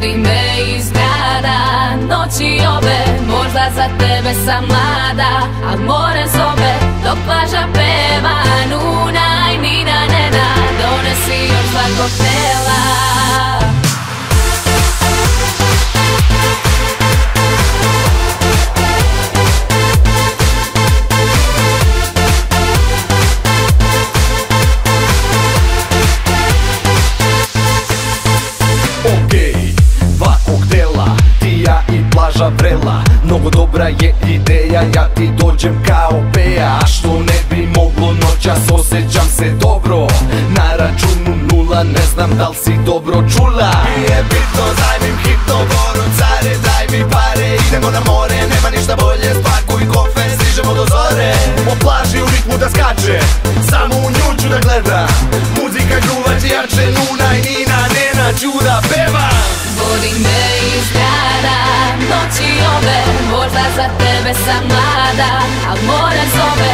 Vodi me iz grada, noći ove, možda za tebe sam mlada, al more zove, dok plaža peva, Nuna i Nina Nena, donesi još dva koktela. Vrela, mnogo dobra je ideja, ja ti dođem kao Peja. A što ne bi moglo noćas, osjećam se dobro. Na računu nula, ne znam da li si dobro čula. Nije bitno, zajmim hitno goru, care, daj mi pare. Idemo na more, nema ništa bolje, spakuj kofer, stižemo do zore. Po plaži u ritmu da skače, samo u nju ću da gledam. Muzika gruvaće jače, Nuna i Nina Nena ću da pevam. Vodi me iz grada, noći ove, možda za tebe sam mlada, al more zove,